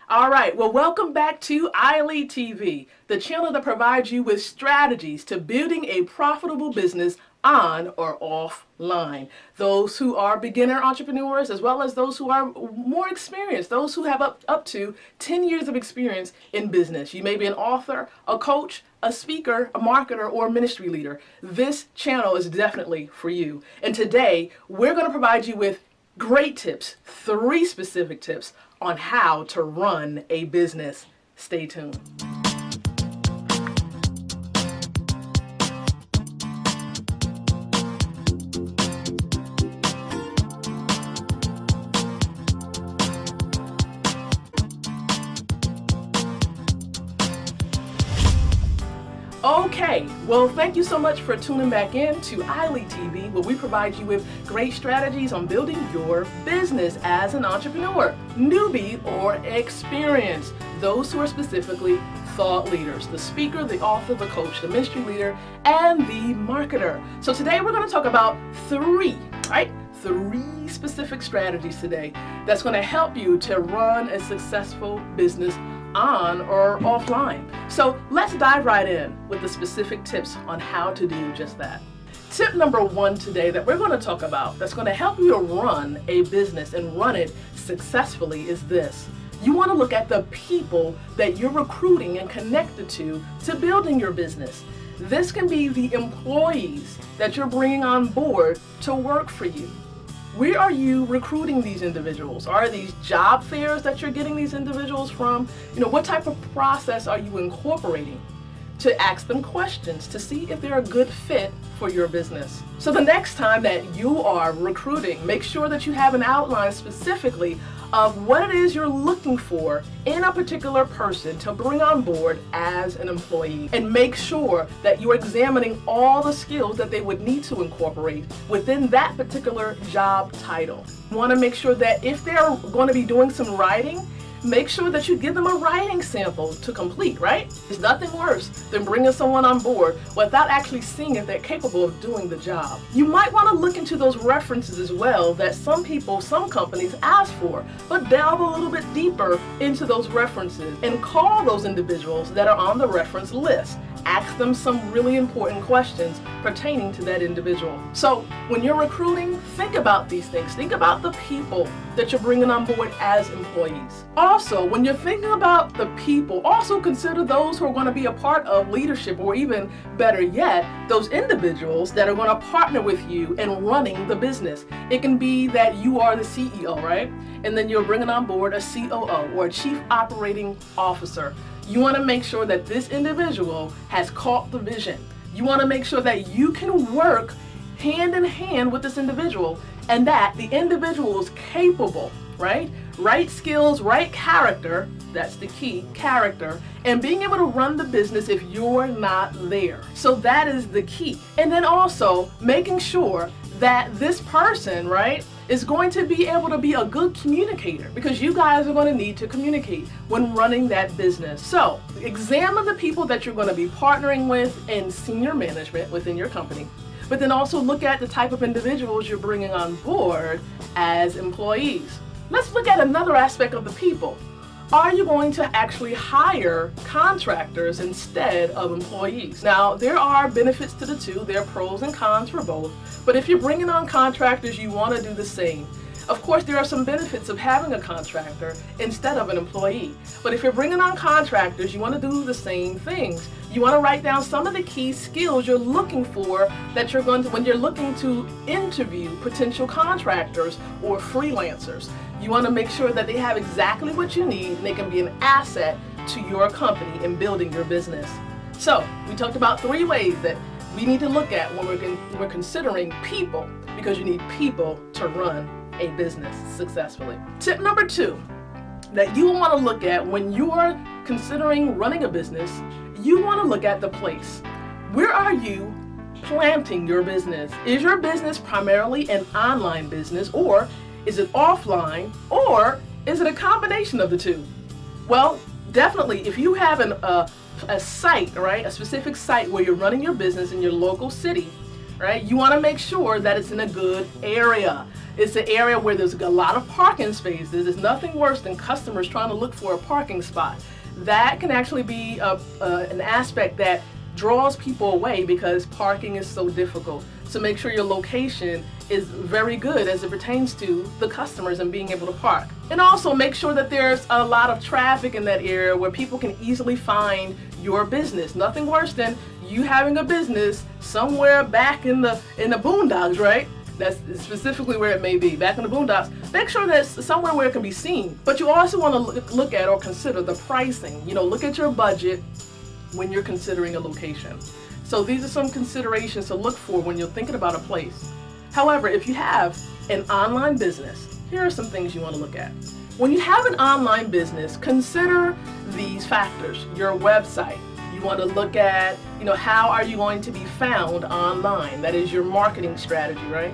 All right, well, welcome back to ILEAD TV, the channel that provides you with strategies to building a profitable business on or offline. Those who are beginner entrepreneurs, as well as those who are more experienced, those who have up to 10 years of experience in business. You may be an author, a coach, a speaker, a marketer, or a ministry leader. This channel is definitely for you. And today, we're going to provide you with great tips, 3 specific tips on how to run a business. Stay tuned. Okay, well, thank you so much for tuning back in to ILEAD TV, where we provide you with great strategies on building your business as an entrepreneur, newbie, or experienced. Those who are specifically thought leaders, the speaker, the author, the coach, the ministry leader, and the marketer. So today we're going to talk about 3 specific strategies today that's going to help you to run a successful business on or offline. So let's dive right in with the specific tips on how to do just that. Tip number 1 today that we're going to talk about that's going to help you to run a business and run it successfully is this. You want to look at the people that you're recruiting and connected to building your business. This can be the employees that you're bringing on board to work for you. Where are you recruiting these individuals? Are these job fairs that you're getting these individuals from? What type of process are you incorporating to ask them questions to see if they're a good fit for your business? So the next time that you are recruiting, make sure that you have an outline specifically of what it is you're looking for in a particular person to bring on board as an employee, and make sure that you're examining all the skills that they would need to incorporate within that particular job title. You want to make sure that if they're going to be doing some writing, make sure that you give them a writing sample to complete, right? There's nothing worse than bringing someone on board without actually seeing if they're capable of doing the job. You might want to look into those references as well that some companies ask for, but delve a little bit deeper into those references and call those individuals that are on the reference list. Ask them some really important questions pertaining to that individual. So when you're recruiting, think about these things. Think about the people that you're bringing on board as employees. Also, when you're thinking about the people, also consider those who are going to be a part of leadership, or even better yet, those individuals that are going to partner with you in running the business. It can be that you are the CEO, right? And then you're bringing on board a COO or a Chief Operating Officer. You want to make sure that this individual has caught the vision. You want to make sure that you can work hand in hand with this individual and that the individual is capable, right? Right skills, right character, that's the key, character, and being able to run the business if you're not there. So that is the key. And then also making sure that this person, right, is going to be able to be a good communicator, because you guys are going to need to communicate when running that business. So examine the people that you're going to be partnering with in senior management within your company, but then also look at the type of individuals you're bringing on board as employees. Let's look at another aspect of the people. Are you going to actually hire contractors instead of employees? Now, there are benefits to the two. There are pros and cons for both. But if you're bringing on contractors, you want to do the same. Of course, there are some benefits of having a contractor instead of an employee. But if you're bringing on contractors, you want to do the same things. You want to write down some of the key skills you're looking for that you're going to, when you're looking to interview potential contractors or freelancers. You want to make sure that they have exactly what you need and they can be an asset to your company in building your business. So we talked about 3 ways that we need to look at when we're considering people, because you need people to run a business successfully. Tip number 2 that you want to look at when you are considering running a business, you want to look at the place. Where are you planting your business? Is your business primarily an online business, or is it offline, or is it a combination of the two? Well, definitely if you have a site, right, a specific site where you're running your business in your local city, right, you want to make sure that it's in a good area. It's an area where there's a lot of parking spaces. There's nothing worse than customers trying to look for a parking spot. That can actually be an aspect that draws people away because parking is so difficult. So make sure your location is very good as it pertains to the customers and being able to park. And also make sure that there's a lot of traffic in that area where people can easily find your business. Nothing worse than you having a business somewhere back in the boondocks, right? That's specifically where it may be, back in the boondocks. Make sure that's somewhere where it can be seen. But you also want to look at or consider the pricing. You know, look at your budget when you're considering a location. So these are some considerations to look for when you're thinking about a place. However, if you have an online business, here are some things you want to look at. When you have an online business, consider these factors. Your website. You want to look at, how are you going to be found online? That is your marketing strategy, right?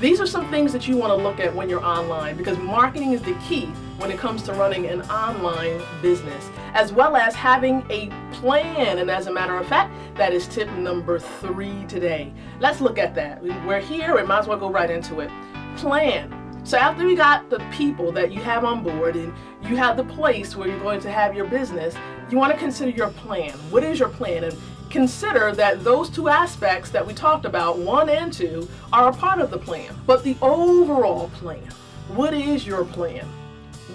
These are some things that you want to look at when you're online, because marketing is the key when it comes to running an online business, as well as having a plan. And as a matter of fact, that is tip number 3 today. Let's look at that. We're here, we might as well go right into it. Plan. So after you got the people that you have on board and you have the place where you're going to have your business, you want to consider your plan. What is your plan? And consider that those 2 aspects that we talked about, 1 and 2, are a part of the plan. But the overall plan, what is your plan?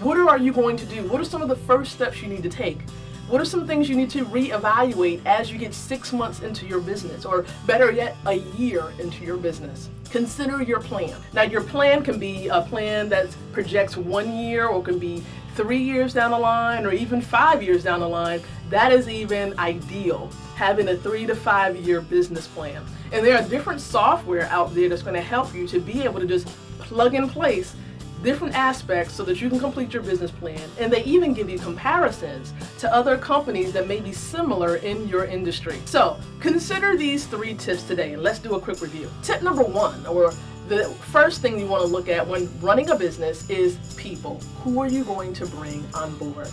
What are you going to do? What are some of the first steps you need to take? What are some things you need to reevaluate as you get 6 months into your business, or better yet, a year into your business? Consider your plan. Now, your plan can be a plan that projects 1 year, or can be 3 years down the line, or even 5 years down the line. That is even ideal, having a 3 to 5 year business plan. And there are different software out there that's going to help you to be able to just plug and place different aspects so that you can complete your business plan. And they even give you comparisons to other companies that may be similar in your industry. So consider these 3 tips today, and let's do a quick review. Tip number 1, or the first thing you want to look at when running a business, is people. Who are you going to bring on board?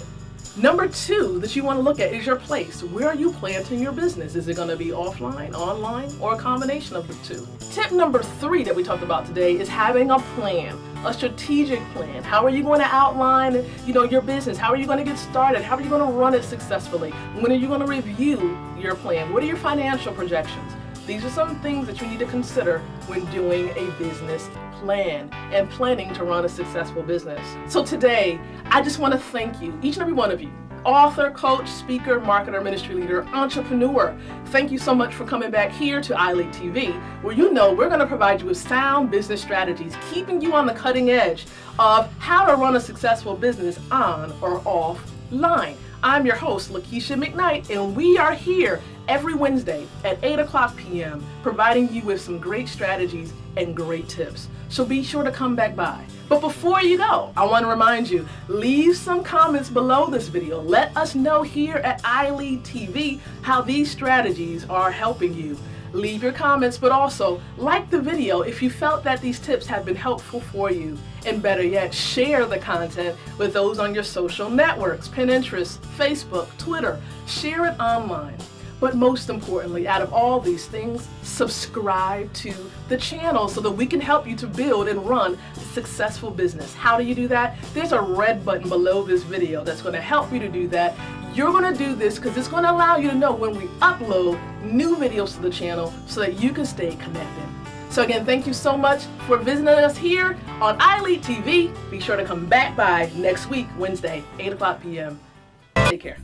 Number 2 that you want to look at is your place. Where are you planting your business? Is it going to be offline, online, or a combination of the 2? Tip number 3 that we talked about today is having a plan, a strategic plan. How are you going to outline, your business? How are you going to get started? How are you going to run it successfully? When are you going to review your plan? What are your financial projections? These are some things that you need to consider when doing a business plan and planning to run a successful business. So today, I just want to thank you, each and every one of you, author, coach, speaker, marketer, ministry leader, entrepreneur. Thank you so much for coming back here to ILEAD TV, where we're going to provide you with sound business strategies, keeping you on the cutting edge of how to run a successful business on or offline. I'm your host, Lakeisha McKnight, and we are here every Wednesday at 8 p.m. providing you with some great strategies and great tips. So be sure to come back by. But before you go, I want to remind you, leave some comments below this video. Let us know here at ILEAD TV how these strategies are helping you. Leave your comments, but also like the video if you felt that these tips have been helpful for you. And better yet, share the content with those on your social networks, Pinterest, Facebook, Twitter. Share it online. But most importantly, out of all these things, subscribe to the channel so that we can help you to build and run a successful business. How do you do that? There's a red button below this video that's going to help you to do that. You're going to do this because it's going to allow you to know when we upload new videos to the channel so that you can stay connected. So again, thank you so much for visiting us here on ILEAD TV. Be sure to come back by next week, Wednesday, 8 p.m. Take care.